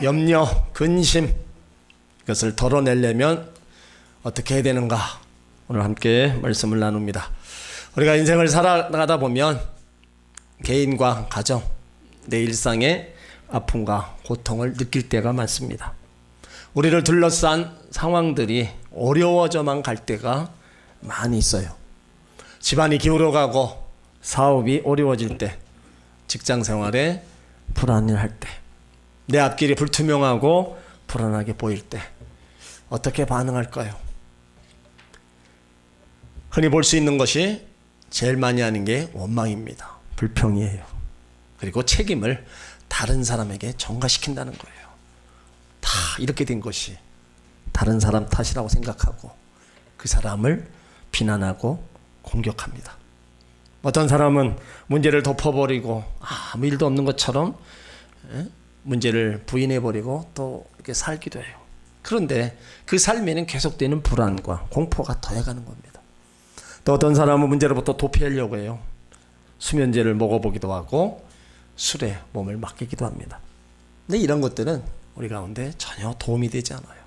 염려, 근심, 이것을 덜어내려면 어떻게 해야 되는가? 오늘 함께 말씀을 나눕니다. 우리가 인생을 살아가다 보면 개인과 가정, 내 일상에 아픔과 고통을 느낄 때가 많습니다. 우리를 둘러싼 상황들이 어려워져만 갈 때가 많이 있어요. 집안이 기울어가고 사업이 어려워질 때, 직장 생활에 불안할 때, 내 앞길이 불투명하고 불안하게 보일 때 어떻게 반응할까요? 흔히 볼 수 있는 것이 제일 많이 하는 게 원망입니다. 불평이에요. 그리고 책임을 다른 사람에게 전가시킨다는 거예요. 다 이렇게 된 것이 다른 사람 탓이라고 생각하고 그 사람을 비난하고 공격합니다. 어떤 사람은 문제를 덮어버리고 아무 일도 없는 것처럼 문제를 부인해버리고 또 이렇게 살기도 해요. 그런데 그 삶에는 계속되는 불안과 공포가 더해가는 겁니다. 또 어떤 사람은 문제로부터 도피하려고 해요. 수면제를 먹어보기도 하고 술에 몸을 맡기기도 합니다. 근데 이런 것들은 우리 가운데 전혀 도움이 되지 않아요.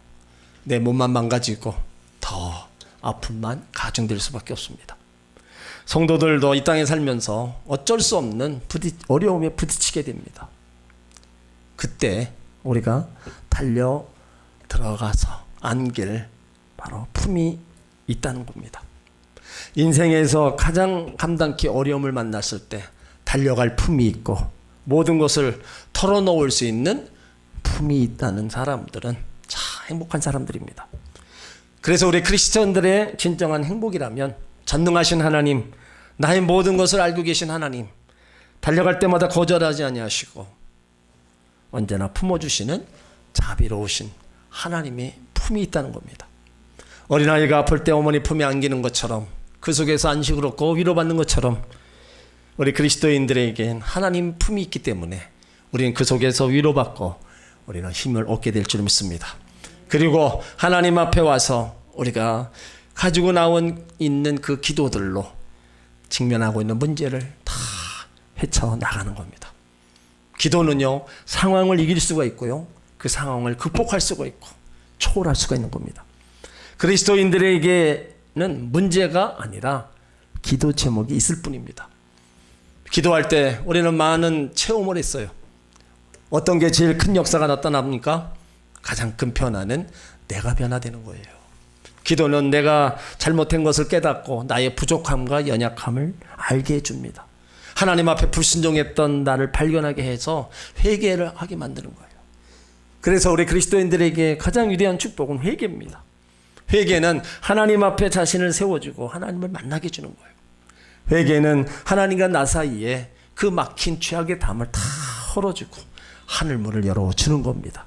내 몸만 망가지고 더 아픔만 가중될 수밖에 없습니다. 성도들도 이 땅에 살면서 어쩔 수 없는 어려움에 부딪히게 됩니다. 그때 우리가 달려 들어가서 안길 바로 품이 있다는 겁니다. 인생에서 가장 감당기 어려움을 만났을 때 달려갈 품이 있고 모든 것을 털어놓을 수 있는 품이 있다는 사람들은 참 행복한 사람들입니다. 그래서 우리 크리스천들의 진정한 행복이라면 전능하신 하나님, 나의 모든 것을 알고 계신 하나님, 달려갈 때마다 거절하지 아니하시고 언제나 품어주시는 자비로우신 하나님의 품이 있다는 겁니다. 어린아이가 아플 때 어머니 품에 안기는 것처럼 그 속에서 안식을 얻고 위로받는 것처럼 우리 그리스도인들에겐 하나님 품이 있기 때문에 우리는 그 속에서 위로받고 우리는 힘을 얻게 될 줄 믿습니다. 그리고 하나님 앞에 와서 우리가 가지고 있는 그 기도들로 직면하고 있는 문제를 다 헤쳐나가는 겁니다. 기도는요, 상황을 이길 수가 있고요, 그 상황을 극복할 수가 있고 초월할 수가 있는 겁니다. 그리스도인들에게는 문제가 아니라 기도 제목이 있을 뿐입니다. 기도할 때 우리는 많은 체험을 했어요. 어떤 게 제일 큰 역사가 나타납니까? 가장 큰 변화는 내가 변화되는 거예요. 기도는 내가 잘못된 것을 깨닫고 나의 부족함과 연약함을 알게 해줍니다. 하나님 앞에 불순종했던 나를 발견하게 해서 회개를 하게 만드는 거예요. 그래서 우리 그리스도인들에게 가장 위대한 축복은 회개입니다. 회개는 하나님 앞에 자신을 세워주고 하나님을 만나게 해주는 거예요. 회개는 하나님과 나 사이에 그 막힌 죄악의 담을 다 헐어주고 하늘문을 열어주는 겁니다.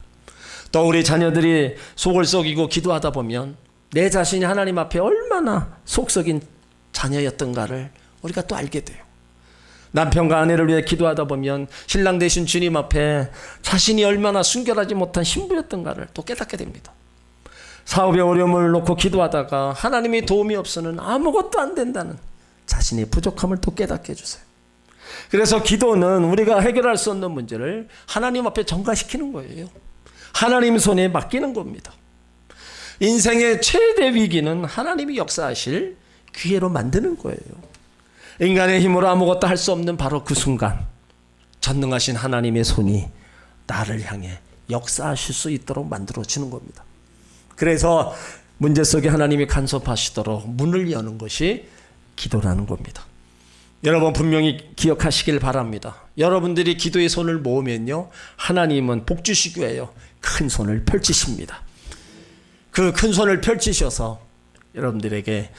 또 우리 자녀들이 속을 썩이고 기도하다 보면 내 자신이 하나님 앞에 얼마나 속 썩인 자녀였던가를 우리가 또 알게 돼요. 남편과 아내를 위해 기도하다 보면 신랑 되신 주님 앞에 자신이 얼마나 순결하지 못한 신부였던가를 또 깨닫게 됩니다. 사업의 어려움을 놓고 기도하다가 하나님의 도움이 없으면 아무것도 안 된다는 자신의 부족함을 또 깨닫게 해주세요. 그래서 기도는 우리가 해결할 수 없는 문제를 하나님 앞에 전가시키는 거예요. 하나님 손에 맡기는 겁니다. 인생의 최대 위기는 하나님이 역사하실 기회로 만드는 거예요. 인간의 힘으로 아무것도 할 수 없는 바로 그 순간 전능하신 하나님의 손이 나를 향해 역사하실 수 있도록 만들어주는 겁니다. 그래서 문제 속에 하나님이 간섭하시도록 문을 여는 것이 기도라는 겁니다. 여러분 분명히 기억하시길 바랍니다. 여러분들이 기도의 손을 모으면요, 하나님은 복 주시기 위하여 큰 손을 펼치십니다. 그 큰 손을 펼치셔서 여러분들에게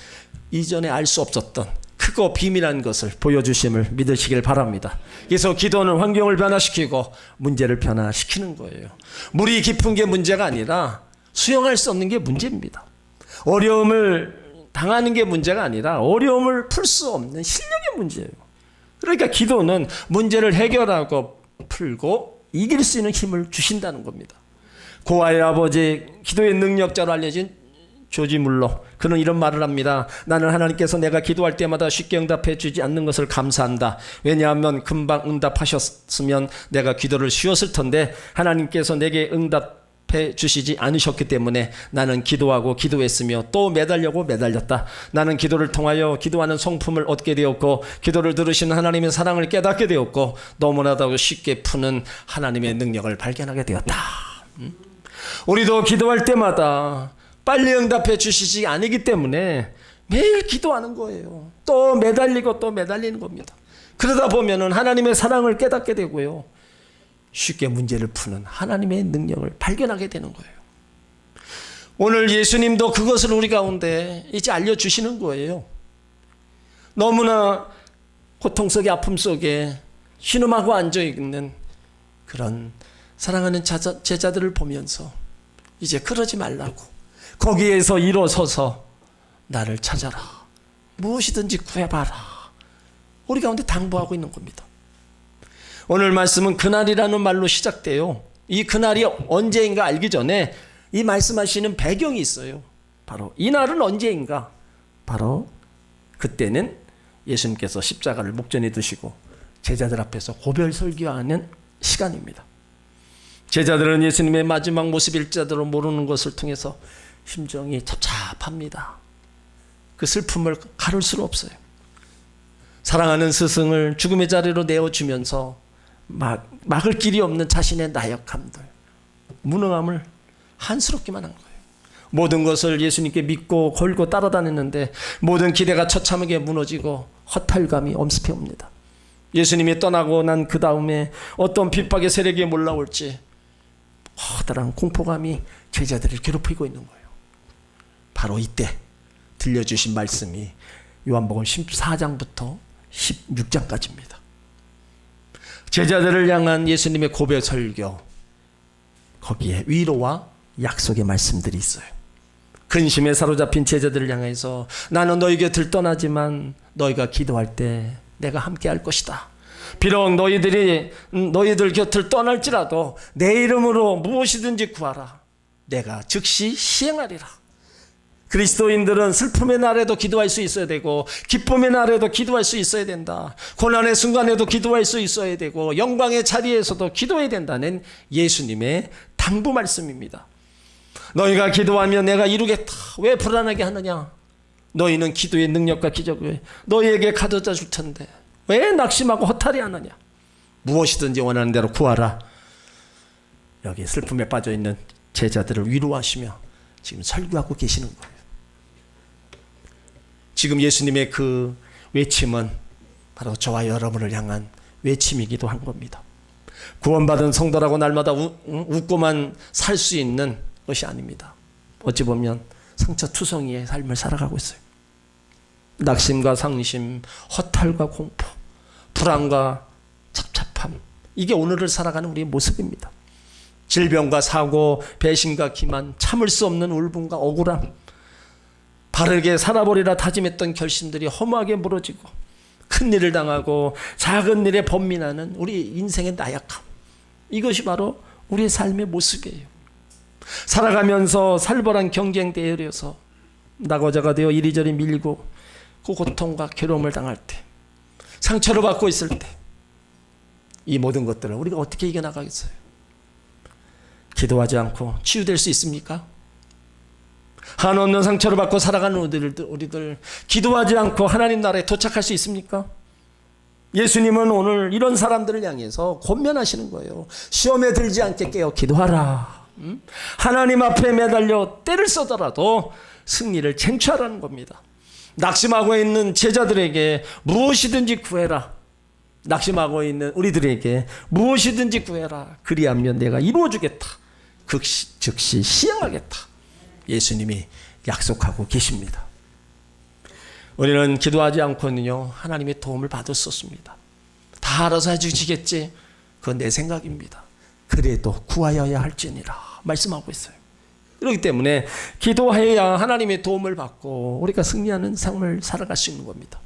이전에 알 수 없었던 크고 비밀한 것을 보여주심을 믿으시길 바랍니다. 그래서 기도는 환경을 변화시키고 문제를 변화시키는 거예요. 물이 깊은 게 문제가 아니라 수용할 수 없는 게 문제입니다. 어려움을 당하는 게 문제가 아니라 어려움을 풀 수 없는 실력의 문제예요. 그러니까 기도는 문제를 해결하고 풀고 이길 수 있는 힘을 주신다는 겁니다. 고아의 아버지, 기도의 능력자로 알려진 조지 물러, 그는 이런 말을 합니다. 나는 하나님께서 내가 기도할 때마다 쉽게 응답해 주지 않는 것을 감사한다. 왜냐하면 금방 응답하셨으면 내가 기도를 쉬었을 텐데 하나님께서 내게 응답해 주시지 않으셨기 때문에 나는 기도하고 기도했으며 또 매달려고 매달렸다. 나는 기도를 통하여 기도하는 성품을 얻게 되었고 기도를 들으시는 하나님의 사랑을 깨닫게 되었고 너무나도 쉽게 푸는 하나님의 능력을 발견하게 되었다. 우리도 기도할 때마다 빨리 응답해 주시지 않기 때문에 매일 기도하는 거예요. 또 매달리고 또 매달리는 겁니다. 그러다 보면은 하나님의 사랑을 깨닫게 되고요. 쉽게 문제를 푸는 하나님의 능력을 발견하게 되는 거예요. 오늘 예수님도 그것을 우리 가운데 이제 알려주시는 거예요. 너무나 고통 속에 아픔 속에 신음하고 앉아있는 그런 사랑하는 제자들을 보면서 이제 그러지 말라고, 거기에서 일어서서 나를 찾아라, 무엇이든지 구해봐라, 우리 가운데 당부하고 있는 겁니다. 오늘 말씀은 그날이라는 말로 시작돼요. 이 그날이 언제인가 알기 전에 이 말씀하시는 배경이 있어요. 바로 이 날은 언제인가? 바로 그때는 예수님께서 십자가를 목전에 두시고 제자들 앞에서 고별 설교하는 시간입니다. 제자들은 예수님의 마지막 모습일지라도 모르는 것을 통해서 심정이 답답합니다. 그 슬픔을 가를 수는 없어요. 사랑하는 스승을 죽음의 자리로 내어주면서 막을 길이 없는 자신의 나약함들, 무능함을 한스럽기만 한 거예요. 모든 것을 예수님께 믿고 걸고 따라다녔는데 모든 기대가 처참하게 무너지고 허탈감이 엄습해 옵니다. 예수님이 떠나고 난 그 다음에 어떤 핍박의 세력이 몰라올지 커다란 공포감이 제자들을 괴롭히고 있는 거예요. 바로 이때 들려주신 말씀이 요한복음 14장부터 16장까지입니다. 제자들을 향한 예수님의 고백 설교, 거기에 위로와 약속의 말씀들이 있어요. 근심에 사로잡힌 제자들을 향해서 나는 너희 곁을 떠나지만 너희가 기도할 때 내가 함께 할 것이다. 비록 너희들 곁을 떠날지라도 내 이름으로 무엇이든지 구하라. 내가 즉시 시행하리라. 그리스도인들은 슬픔의 날에도 기도할 수 있어야 되고 기쁨의 날에도 기도할 수 있어야 된다. 고난의 순간에도 기도할 수 있어야 되고 영광의 자리에서도 기도해야 된다는 예수님의 당부 말씀입니다. 너희가 기도하면 내가 이루겠다. 왜 불안하게 하느냐? 너희는 기도의 능력과 기적을 너희에게 가져다 줄 텐데 왜 낙심하고 허탈이 하느냐? 무엇이든지 원하는 대로 구하라. 여기 슬픔에 빠져있는 제자들을 위로하시며 지금 설교하고 계시는 거예요. 지금 예수님의 그 외침은 바로 저와 여러분을 향한 외침이기도 한 겁니다. 구원받은 성도라고 날마다 웃고만 살 수 있는 것이 아닙니다. 어찌 보면 상처투성이의 삶을 살아가고 있어요. 낙심과 상심, 허탈과 공포, 불안과 착잡함, 이게 오늘을 살아가는 우리의 모습입니다. 질병과 사고, 배신과 기만, 참을 수 없는 울분과 억울함, 바르게 살아보리라 다짐했던 결심들이 허무하게 무너지고 큰 일을 당하고 작은 일에 번민하는 우리 인생의 나약함, 이것이 바로 우리의 삶의 모습이에요. 살아가면서 살벌한 경쟁 대열에서 낙오자가 되어 이리저리 밀고 그 고통과 괴로움을 당할 때, 상처를 받고 있을 때, 이 모든 것들을 우리가 어떻게 이겨나가겠어요? 기도하지 않고 치유될 수 있습니까? 한없는 상처를 받고 살아가는 우리들 기도하지 않고 하나님 나라에 도착할 수 있습니까? 예수님은 오늘 이런 사람들을 향해서 권면하시는 거예요. 시험에 들지 않게 깨어 기도하라. 하나님 앞에 매달려 때를 써더라도 승리를 쟁취하라는 겁니다. 낙심하고 있는 제자들에게 무엇이든지 구해라. 낙심하고 있는 우리들에게 무엇이든지 구해라. 그리하면 내가 이루어주겠다. 즉시 시행하겠다. 예수님이 약속하고 계십니다. 우리는 기도하지 않고는요 하나님의 도움을 받을 수 없습니다. 다 알아서 해주시겠지, 그건 내 생각입니다. 그래도 구하여야 할지니라 말씀하고 있어요. 그렇기 때문에 기도해야 하나님의 도움을 받고 우리가 승리하는 삶을 살아갈 수 있는 겁니다.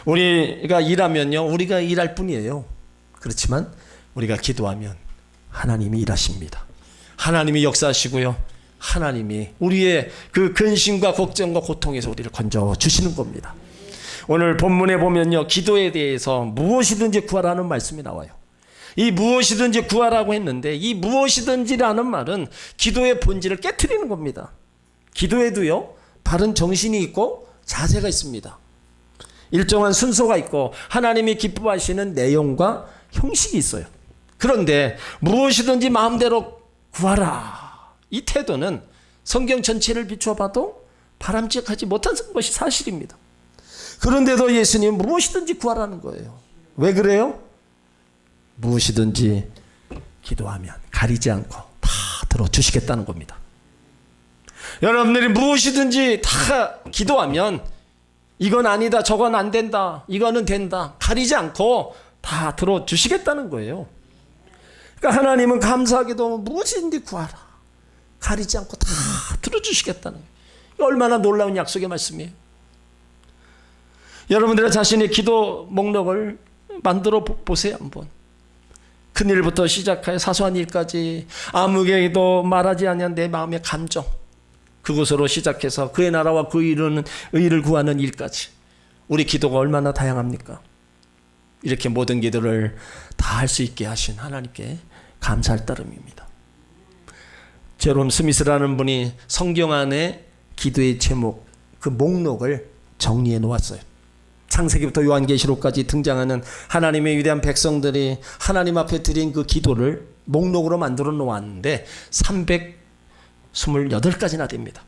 우리가 일하면요 우리가 일할 뿐이에요. 그렇지만 우리가 기도하면 하나님이 일하십니다. 하나님이 역사하시고요 하나님이 우리의 그 근심과 걱정과 고통에서 우리를 건져 주시는 겁니다. 오늘 본문에 보면요, 기도에 대해서 무엇이든지 구하라는 말씀이 나와요. 이 무엇이든지 구하라고 했는데, 이 무엇이든지라는 말은 기도의 본질을 깨트리는 겁니다. 기도에도요, 바른 정신이 있고 자세가 있습니다. 일정한 순서가 있고 하나님이 기뻐하시는 내용과 형식이 있어요. 그런데 무엇이든지 마음대로 구하라, 이 태도는 성경 전체를 비추어 봐도 바람직하지 못한 것이 사실입니다. 그런데도 예수님 무엇이든지 구하라는 거예요. 왜 그래요? 무엇이든지 기도하면 가리지 않고 다 들어주시겠다는 겁니다. 여러분들이 무엇이든지 다 기도하면 이건 아니다, 저건 안 된다, 이거는 된다, 가리지 않고 다 들어주시겠다는 거예요. 그러니까 하나님은 감사하게도 무엇이든지 구하라, 가리지 않고 다 들어주시겠다는 거예요. 얼마나 놀라운 약속의 말씀이에요. 여러분들의 자신의 기도 목록을 만들어 보세요. 한번 큰일부터 시작하여 사소한 일까지 아무에게도 말하지 아니한 내 마음의 감정, 그곳으로 시작해서 그의 나라와 그 이루는 의를 구하는 일까지, 우리 기도가 얼마나 다양합니까? 이렇게 모든 기도를 다 할 수 있게 하신 하나님께 감사할 따름입니다. 제롬 스미스라는 분이 성경 안에 기도의 제목, 그 목록을 정리해 놓았어요. 창세기부터 요한계시록까지 등장하는 하나님의 위대한 백성들이 하나님 앞에 드린 그 기도를 목록으로 만들어 놓았는데 328가지나 됩니다.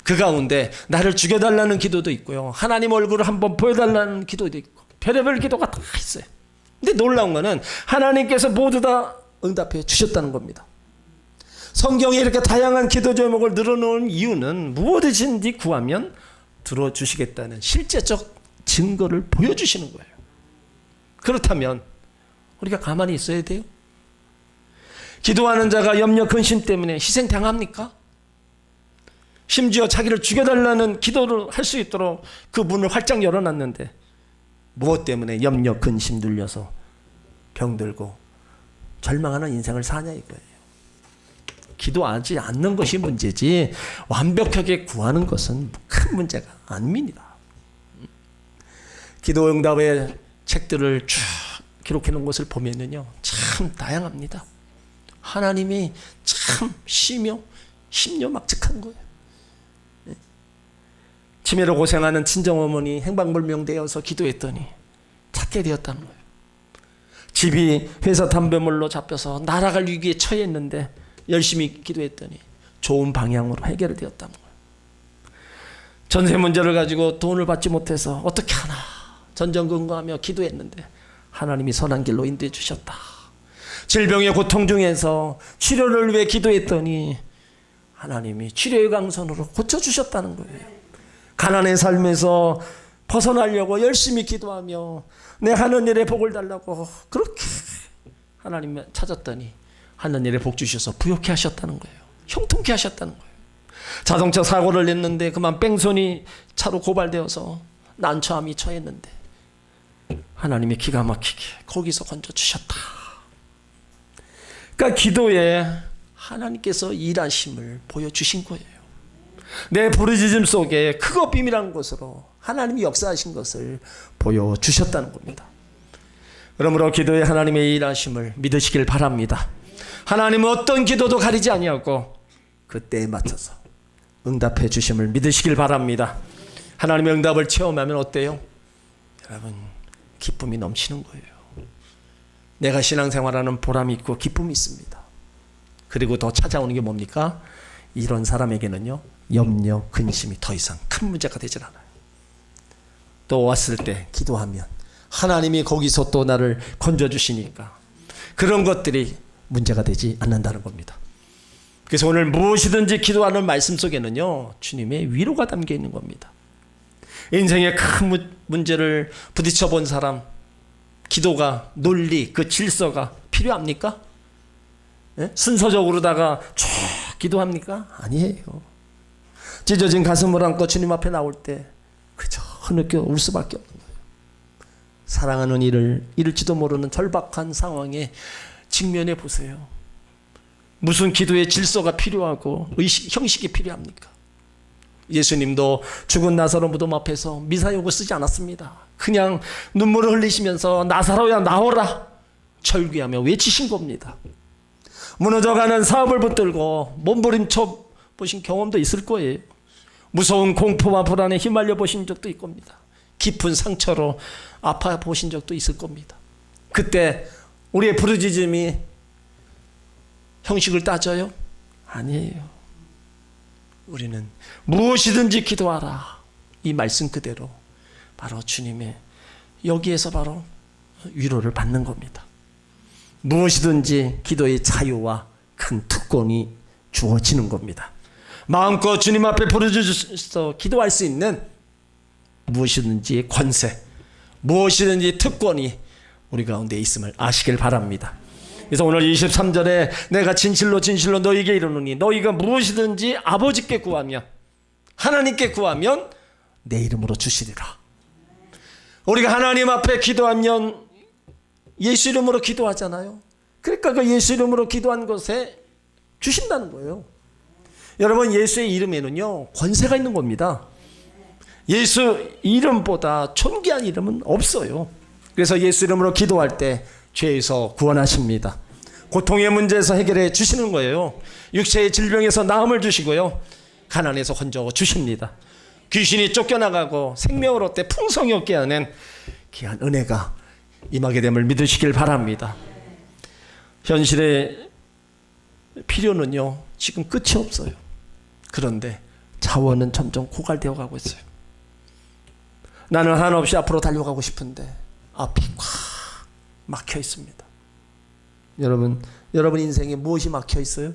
그 가운데 나를 죽여달라는 기도도 있고요, 하나님 얼굴을 한번 보여달라는 기도도 있고, 별의별 기도가 다 있어요. 근데 놀라운 거는 하나님께서 모두 다 응답해 주셨다는 겁니다. 성경에 이렇게 다양한 기도 제목을 늘어놓은 이유는 무엇이든지 구하면 들어주시겠다는 실제적 증거를 보여주시는 거예요. 그렇다면 우리가 가만히 있어야 돼요? 기도하는 자가 염려 근심 때문에 희생당합니까? 심지어 자기를 죽여달라는 기도를 할 수 있도록 그 문을 활짝 열어놨는데 무엇 때문에 염려 근심 눌려서 병들고 절망하는 인생을 사냐 이거예요. 기도하지 않는 것이 문제지 완벽하게 구하는 것은 큰 문제가 아닙니다. 기도 응답의 책들을 쭉 기록해 놓은 것을 보면요, 참 다양합니다. 하나님이 참 심려막측한 거예요. 치매로 고생하는 친정어머니 행방불명되어서 기도했더니 찾게 되었다는 거예요. 집이 회사 담배물로 잡혀서 날아갈 위기에 처했는데 열심히 기도했더니 좋은 방향으로 해결되었다는 거예요. 전세 문제를 가지고 돈을 받지 못해서 어떻게 하나 전전긍긍하며 기도했는데 하나님이 선한 길로 인도해 주셨다. 질병의 고통 중에서 치료를 위해 기도했더니 하나님이 치료의 강선으로 고쳐주셨다는 거예요. 가난의 삶에서 벗어나려고 열심히 기도하며 내 하는 일에 복을 달라고 그렇게 하나님 찾았더니 하는 일에 복 주셔서 부욕해 하셨다는 거예요. 형통케 하셨다는 거예요. 자동차 사고를 냈는데 그만 뺑소니 차로 고발되어서 난처함이 처했는데 하나님이 기가 막히게 거기서 건져주셨다. 그러니까 기도에 하나님께서 일하심을 보여주신 거예요. 내 부르짖음 속에 크고 비밀한 것으로 하나님이 역사하신 것을 보여주셨다는 겁니다. 그러므로 기도에 하나님의 일하심을 믿으시길 바랍니다. 하나님은 어떤 기도도 가리지 아니하고 그때에 맞춰서 응답해 주심을 믿으시길 바랍니다. 하나님의 응답을 체험하면 어때요? 여러분, 기쁨이 넘치는 거예요. 내가 신앙생활하는 보람이 있고 기쁨이 있습니다. 그리고 더 찾아오는 게 뭡니까? 이런 사람에게는요, 염려, 근심이 더 이상 큰 문제가 되질 않아요. 또 왔을 때 기도하면 하나님이 거기서 또 나를 건져주시니까 그런 것들이 문제가 되지 않는다는 겁니다. 그래서 오늘 무엇이든지 기도하는 말씀 속에는요, 주님의 위로가 담겨 있는 겁니다. 인생의 큰 문제를 부딪혀 본 사람, 기도가, 논리, 그 질서가 필요합니까? 네? 순서적으로다가 쭉 기도합니까? 아니에요. 찢어진 가슴을 안고 주님 앞에 나올 때 그저 흐느껴 울 수밖에 없는 거예요. 사랑하는 이를 잃을지도 모르는 절박한 상황에 직면해 보세요. 무슨 기도의 질서가 필요하고 형식이 필요합니까? 예수님도 죽은 나사로 무덤 앞에서 미사역을 쓰지 않았습니다. 그냥 눈물을 흘리시면서 나사로야 나오라 절규하며 외치신 겁니다. 무너져가는 사업을 붙들고 몸부림쳐 보신 경험도 있을 거예요. 무서운 공포와 불안에 휘말려 보신 적도 있을 겁니다. 깊은 상처로 아파 보신 적도 있을 겁니다. 그때 우리의 부르짖음이 형식을 따져요? 아니에요. 우리는 무엇이든지 기도하라. 이 말씀 그대로 바로 주님의 여기에서 바로 위로를 받는 겁니다. 무엇이든지 기도의 자유와 큰 특권이 주어지는 겁니다. 마음껏 주님 앞에 부르짖어서 기도할 수 있는 무엇이든지 권세, 무엇이든지 특권이 우리 가운데 있음을 아시길 바랍니다. 그래서 오늘 23절에 내가 진실로 진실로 너희에게 이르노니 너희가 무엇이든지 아버지께 구하면, 하나님께 구하면 내 이름으로 주시리라. 우리가 하나님 앞에 기도하면 예수 이름으로 기도하잖아요. 그러니까 그 예수 이름으로 기도한 것에 주신다는 거예요. 여러분, 예수의 이름에는요 권세가 있는 겁니다. 예수 이름보다 존귀한 이름은 없어요. 그래서 예수 이름으로 기도할 때 죄에서 구원하십니다. 고통의 문제에서 해결해 주시는 거예요. 육체의 질병에서 나음을 주시고요, 가난에서 건져 주십니다. 귀신이 쫓겨나가고 생명을 얻되 풍성이 얻게 하는 귀한 은혜가 임하게 됨을 믿으시길 바랍니다. 현실의 필요는요 지금 끝이 없어요. 그런데 자원은 점점 고갈되어 가고 있어요. 나는 한없이 앞으로 달려가고 싶은데 앞이 꽉 막혀 있습니다. 여러분 인생에 무엇이 막혀 있어요?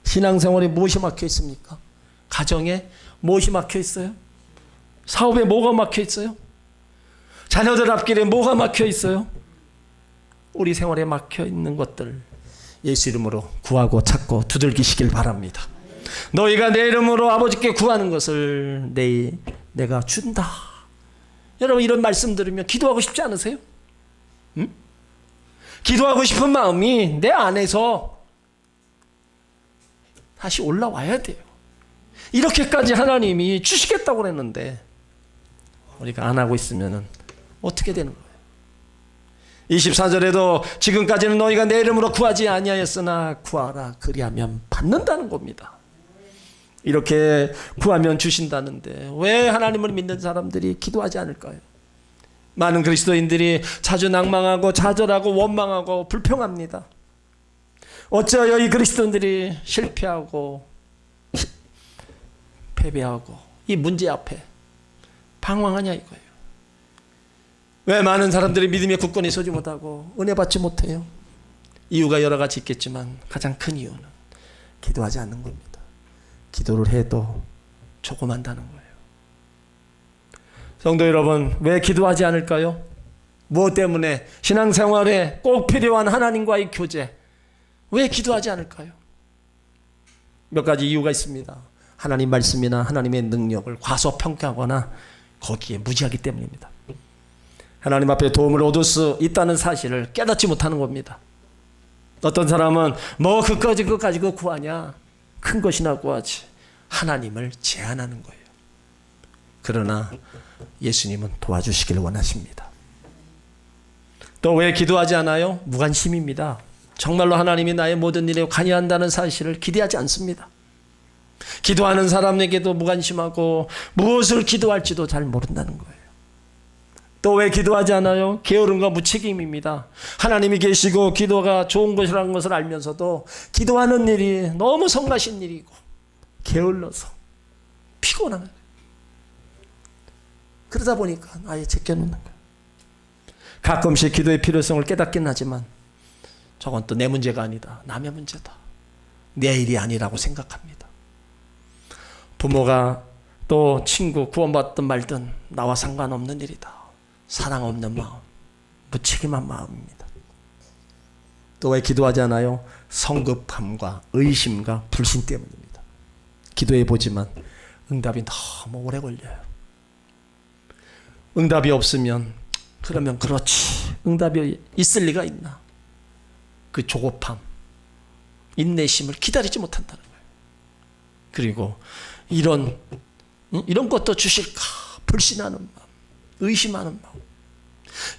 신앙생활에 무엇이 막혀 있습니까? 가정에 무엇이 막혀 있어요? 사업에 뭐가 막혀 있어요? 자녀들 앞길에 뭐가 막혀 있어요? 우리 생활에 막혀 있는 것들 예수 이름으로 구하고 찾고 두들기시길 바랍니다. 너희가 내 이름으로 아버지께 구하는 것을 내가 준다. 여러분, 이런 말씀 들으면 기도하고 싶지 않으세요? 응? 기도하고 싶은 마음이 내 안에서 다시 올라와야 돼요. 이렇게까지 하나님이 주시겠다고 그랬는데 우리가 안 하고 있으면 어떻게 되는 거예요? 24절에도 지금까지는 너희가 내 이름으로 구하지 아니하였으나 구하라 그리하면 받는다는 겁니다. 이렇게 구하면 주신다는데 왜 하나님을 믿는 사람들이 기도하지 않을까요? 많은 그리스도인들이 자주 낭망하고 좌절하고 원망하고 불평합니다. 어찌하여 이 그리스도인들이 실패하고 패배하고 이 문제 앞에 방황하냐 이거예요. 왜 많은 사람들이 믿음의 굳건히 서지 못하고 은혜 받지 못해요? 이유가 여러 가지 있겠지만 가장 큰 이유는 기도하지 않는 겁니다. 기도를 해도 조금 한다는 거예요. 성도 여러분, 왜 기도하지 않을까요? 무엇 때문에? 신앙생활에 꼭 필요한 하나님과의 교제, 왜 기도하지 않을까요? 몇 가지 이유가 있습니다. 하나님 말씀이나 하나님의 능력을 과소평가하거나 거기에 무지하기 때문입니다. 하나님 앞에 도움을 얻을 수 있다는 사실을 깨닫지 못하는 겁니다. 어떤 사람은 뭐 그까지 그거 구하냐, 큰 것이나 구하지, 하나님을 제한하는 거예요. 그러나 예수님은 도와주시길 원하십니다. 또 왜 기도하지 않아요? 무관심입니다. 정말로 하나님이 나의 모든 일에 관여한다는 사실을 기대하지 않습니다. 기도하는 사람에게도 무관심하고 무엇을 기도할지도 잘 모른다는 거예요. 또 왜 기도하지 않아요? 게으름과 무책임입니다. 하나님이 계시고 기도가 좋은 것이라는 것을 알면서도 기도하는 일이 너무 성가신 일이고 게을러서 피곤한 거예요. 그러다 보니까 아예 제껴놓는 거예요. 가끔씩 기도의 필요성을 깨닫긴 하지만 저건 또 내 문제가 아니다, 남의 문제다, 내 일이 아니라고 생각합니다. 부모가 또 친구 구원받든 말든 나와 상관없는 일이다, 사랑 없는 마음, 무책임한 마음입니다. 또 왜 기도하지 않아요? 성급함과 의심과 불신 때문입니다. 기도해 보지만 응답이 너무 오래 걸려요. 응답이 없으면 그러면 그렇지, 응답이 있을 리가 있나, 그 조급함, 인내심을 기다리지 못한다는 거예요. 그리고 이런 것도 주실까 불신하는 마음, 의심하는 마음,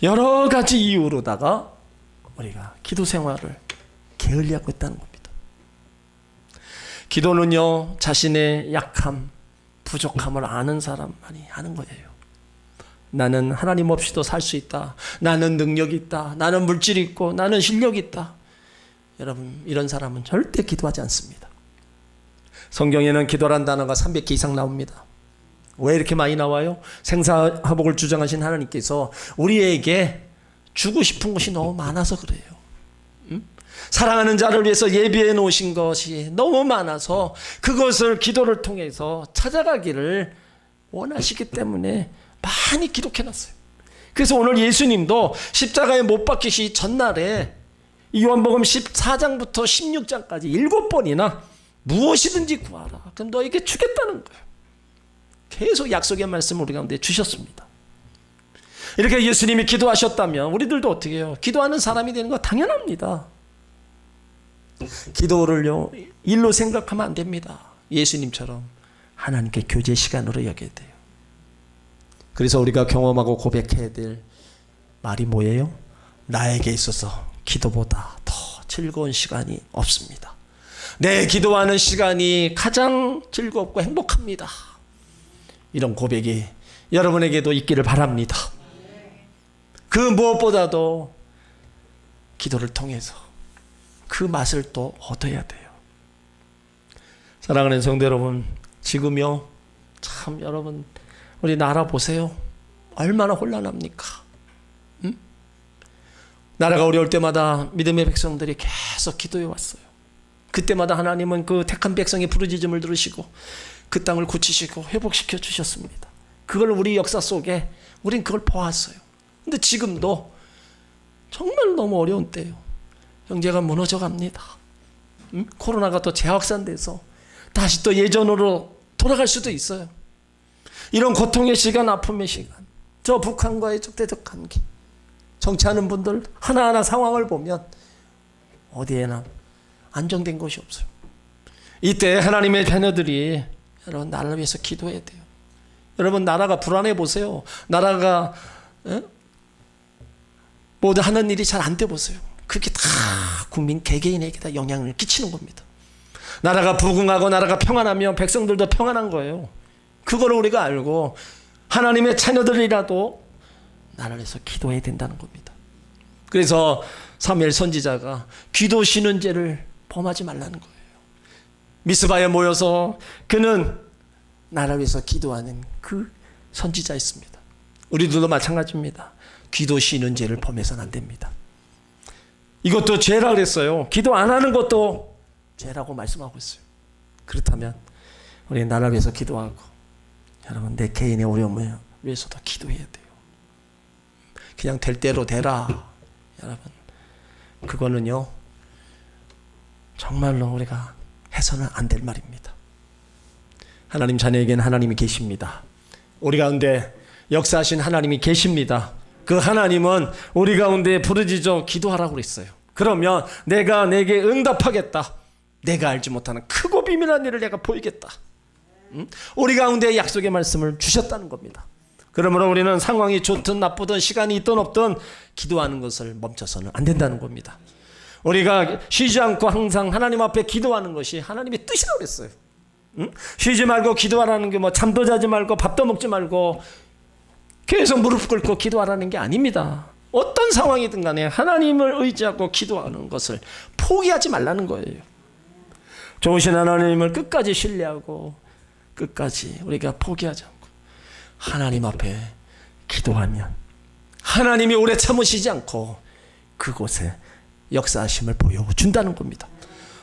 여러 가지 이유로다가 우리가 기도 생활을 게을리하고 있다는 겁니다. 기도는요, 자신의 약함, 부족함을 아는 사람만이 하는 거예요. 나는 하나님 없이도 살 수 있다. 나는 능력이 있다. 나는 물질이 있고 나는 실력이 있다. 여러분, 이런 사람은 절대 기도하지 않습니다. 성경에는 기도란 단어가 300개 이상 나옵니다. 왜 이렇게 많이 나와요? 생사화복을 주장하신 하나님께서 우리에게 주고 싶은 것이 너무 많아서 그래요. 사랑하는 자를 위해서 예비해 놓으신 것이 너무 많아서 그것을 기도를 통해서 찾아가기를 원하시기 때문에 많이 기록해 놨어요. 그래서 오늘 예수님도 십자가에 못 박히시 전날에 요한복음 14장부터 16장까지 7번이나 무엇이든지 구하라. 그럼 너에게 주겠다는 거예요. 계속 약속의 말씀을 우리 가운데 주셨습니다. 이렇게 예수님이 기도하셨다면 우리들도 어떻게 해요? 기도하는 사람이 되는 거 당연합니다. 기도를요, 일로 생각하면 안 됩니다. 예수님처럼 하나님께 교제 시간으로 여겨야 돼요. 그래서 우리가 경험하고 고백해야 될 말이 뭐예요? 나에게 있어서 기도보다 더 즐거운 시간이 없습니다. 내 기도하는 시간이 가장 즐겁고 행복합니다. 이런 고백이 여러분에게도 있기를 바랍니다. 그 무엇보다도 기도를 통해서 그 맛을 또 얻어야 돼요. 사랑하는 성도 여러분, 지금요, 참 여러분, 우리 나라 보세요. 얼마나 혼란합니까? 나라가 어려울 때마다 믿음의 백성들이 계속 기도해 왔어요. 그때마다 하나님은 그 택한 백성의 부르짖음을 들으시고 그 땅을 고치시고 회복시켜 주셨습니다. 그걸 우리 역사 속에 우린 그걸 보았어요. 근데 지금도 정말 너무 어려운 때예요. 경제가 무너져 갑니다. 코로나가 또 재확산돼서 다시 또 예전으로 돌아갈 수도 있어요. 이런 고통의 시간, 아픔의 시간, 저 북한과의 적대적 관계, 정치하는 분들 하나하나 상황을 보면 어디에나 안정된 곳이 없어요. 이때 하나님의 자녀들이 여러분 나라를 위해서 기도해야 돼요. 여러분 나라가 불안해 보세요. 나라가 모두 하는 일이 잘 안 돼 보세요. 그게 다 국민 개개인에게 다 영향을 끼치는 겁니다. 나라가 부흥하고 나라가 평안하면 백성들도 평안한 거예요. 그걸 우리가 알고 하나님의 자녀들이라도 나라를 위해서 기도해야 된다는 겁니다. 그래서 사무엘 선지자가 기도 쉬는 죄를 범하지 말라는 거예요. 미스바에 모여서 그는 나라를 위해서 기도하는 그 선지자였습니다. 우리들도 마찬가지입니다. 기도 쉬는 죄를 범해서는 안 됩니다. 이것도 죄라 그랬어요. 기도 안 하는 것도 죄라고 말씀하고 있어요. 그렇다면 우리 나라를 위해서 기도하고 여러분 내 개인의 어려움을 위해서도 기도해야 돼요. 그냥 될 대로 되라. 여러분 그거는요 정말로 우리가 해서는 안 될 말입니다. 하나님 자녀에게는 하나님이 계십니다. 우리 가운데 역사하신 하나님이 계십니다. 그 하나님은 우리 가운데 부르짖어 기도하라고 그랬어요. 그러면 내가 내게 응답하겠다. 내가 알지 못하는 크고 비밀한 일을 내가 보이겠다. 우리 가운데 약속의 말씀을 주셨다는 겁니다. 그러므로 우리는 상황이 좋든 나쁘든 시간이 있든 없든 기도하는 것을 멈춰서는 안 된다는 겁니다. 우리가 쉬지 않고 항상 하나님 앞에 기도하는 것이 하나님의 뜻이라고 그랬어요. 쉬지 말고 기도하라는 게 뭐 잠도 자지 말고 밥도 먹지 말고 계속 무릎 꿇고 기도하라는 게 아닙니다. 어떤 상황이든 간에 하나님을 의지하고 기도하는 것을 포기하지 말라는 거예요. 좋으신 하나님을 끝까지 신뢰하고 끝까지 우리가 포기하지 않고 하나님 앞에 기도하면 하나님이 오래 참으시지 않고 그곳에 역사하심을 보여준다는 겁니다.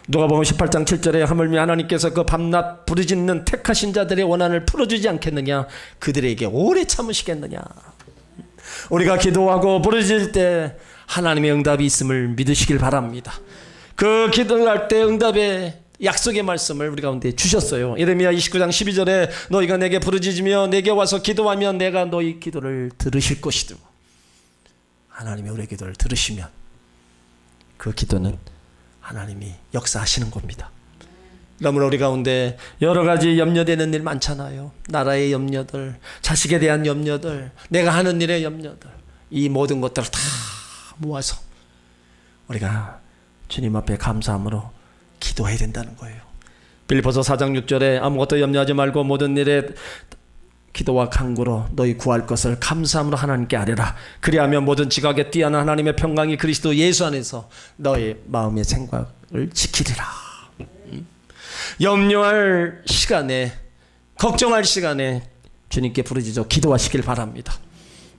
누가복음 18장 7절에 하물며 하나님께서 그 밤낮 부르짖는 택하신 자들의 원한을 풀어주지 않겠느냐, 그들에게 오래 참으시겠느냐. 우리가 기도하고 부르짖을 때 하나님의 응답이 있음을 믿으시길 바랍니다. 그 기도할 때 응답의 약속의 말씀을 우리 가운데 주셨어요. 예레미야 29장 12절에 너희가 내게 부르짖으며 내게 와서 기도하면 내가 너희 기도를 들으실 것이다. 하나님이 우리의 기도를 들으시면 그 기도는 하나님이 역사하시는 겁니다. 그러므로 우리 가운데 여러 가지 염려되는 일 많잖아요. 나라의 염려들, 자식에 대한 염려들, 내가 하는 일의 염려들, 이 모든 것들을 다 모아서 우리가 주님 앞에 감사함으로 기도해야 된다는 거예요. 빌립보서 4장 6절에 아무것도 염려하지 말고 모든 일에 기도와 간구로 너희 구할 것을 감사함으로 하나님께 아뢰라. 그리하면 모든 지각에 뛰어난 하나님의 평강이 그리스도 예수 안에서 너희 마음의 생각을 지키리라. 염려할 시간에, 걱정할 시간에 주님께 부르짖어 기도하시길 바랍니다.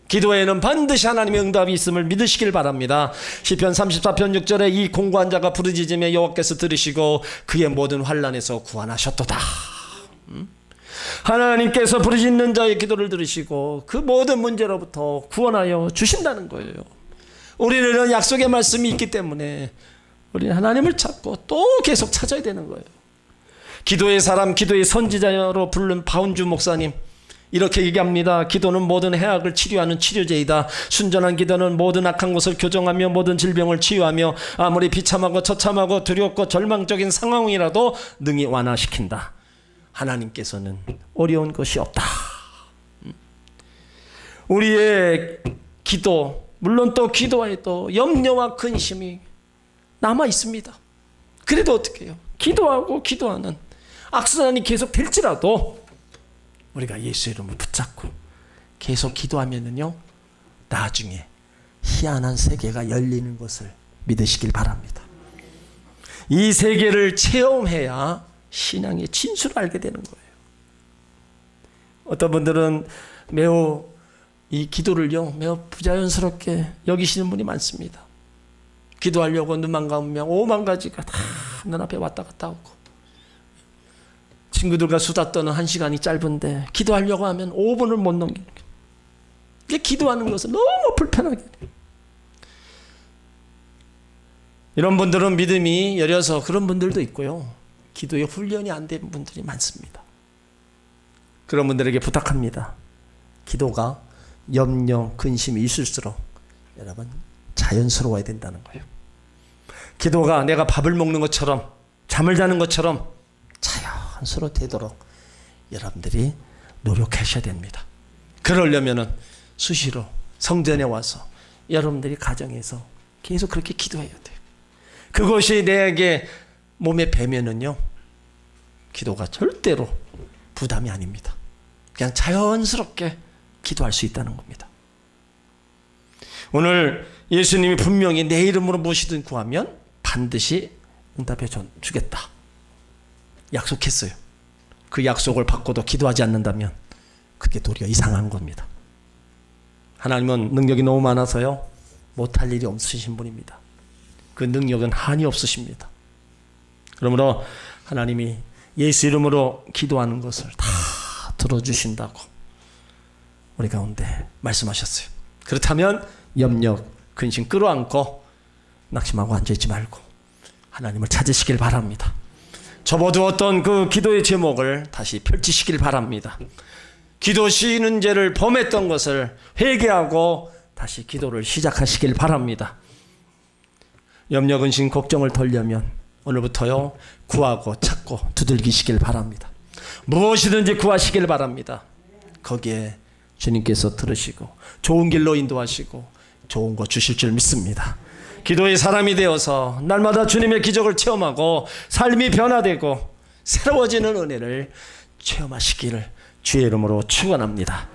기도에는 반드시 하나님의 응답이 있음을 믿으시길 바랍니다. 시편 34편 6절에 이 공고한 자가 부르짖으며 여호와께서 들으시고 그의 모든 환난에서 구원하셨도다. 하나님께서 부르짖는 자의 기도를 들으시고 그 모든 문제로부터 구원하여 주신다는 거예요. 우리는 약속의 말씀이 있기 때문에 우리는 하나님을 찾고 또 계속 찾아야 되는 거예요. 기도의 사람, 기도의 선지자로 부른 바운주 목사님 이렇게 얘기합니다. 기도는 모든 해악을 치료하는 치료제이다. 순전한 기도는 모든 악한 것을 교정하며 모든 질병을 치유하며 아무리 비참하고 처참하고 두렵고 절망적인 상황이라도 능히 완화시킨다. 하나님께서는 어려운 것이 없다. 우리의 기도, 물론 또 기도에 또 염려와 근심이 남아 있습니다. 그래도 어떻게 해요? 기도하고 기도하는 악순환이 계속 될지라도 우리가 예수 이름을 붙잡고 계속 기도하면은요, 나중에 희한한 세계가 열리는 것을 믿으시길 바랍니다. 이 세계를 체험해야 신앙의 진수를 알게 되는 거예요. 어떤 분들은 매우 이 기도를요, 매우 부자연스럽게 여기시는 분이 많습니다. 기도하려고 눈만 감으면 5만 가지가 다 눈앞에 왔다 갔다 오고, 친구들과 수다 떠는 1시간이 짧은데 기도하려고 하면 5분을 못 넘기는 거예요. 이게 기도하는 것을 너무 불편하게 해요. 이런 분들은 믿음이 여려서 그런 분들도 있고요. 기도에 훈련이 안 된 분들이 많습니다. 그런 분들에게 부탁합니다. 기도가 염려, 근심이 있을수록 여러분 자연스러워야 된다는 거예요. 기도가 내가 밥을 먹는 것처럼 잠을 자는 것처럼 자연스러워 되도록 여러분들이 노력하셔야 됩니다. 그러려면은 수시로 성전에 와서 여러분들이 가정에서 계속 그렇게 기도해야 돼요. 그것이 내게 몸에 배면은요, 기도가 절대로 부담이 아닙니다. 그냥 자연스럽게 기도할 수 있다는 겁니다. 오늘 예수님이 분명히 내 이름으로 무엇이든 구하면 반드시 응답해 주겠다 약속했어요. 그 약속을 받고도 기도하지 않는다면 그게 도리어 이상한 겁니다. 하나님은 능력이 너무 많아서요, 못할 일이 없으신 분입니다. 그 능력은 한이 없으십니다. 그러므로 하나님이 예수 이름으로 기도하는 것을 다 들어주신다고 우리 가운데 말씀하셨어요. 그렇다면 염려, 근심 끌어안고 낙심하고 앉아있지 말고 하나님을 찾으시길 바랍니다. 접어두었던 그 기도의 제목을 다시 펼치시길 바랍니다. 기도 쉬는 죄를 범했던 것을 회개하고 다시 기도를 시작하시길 바랍니다. 염려, 근심, 걱정을 덜려면 오늘부터요, 구하고 찾고 두들기시길 바랍니다. 무엇이든지 구하시길 바랍니다. 거기에 주님께서 들으시고 좋은 길로 인도하시고 좋은 거 주실 줄 믿습니다. 기도의 사람이 되어서 날마다 주님의 기적을 체험하고 삶이 변화되고 새로워지는 은혜를 체험하시기를 주의 이름으로 축원합니다.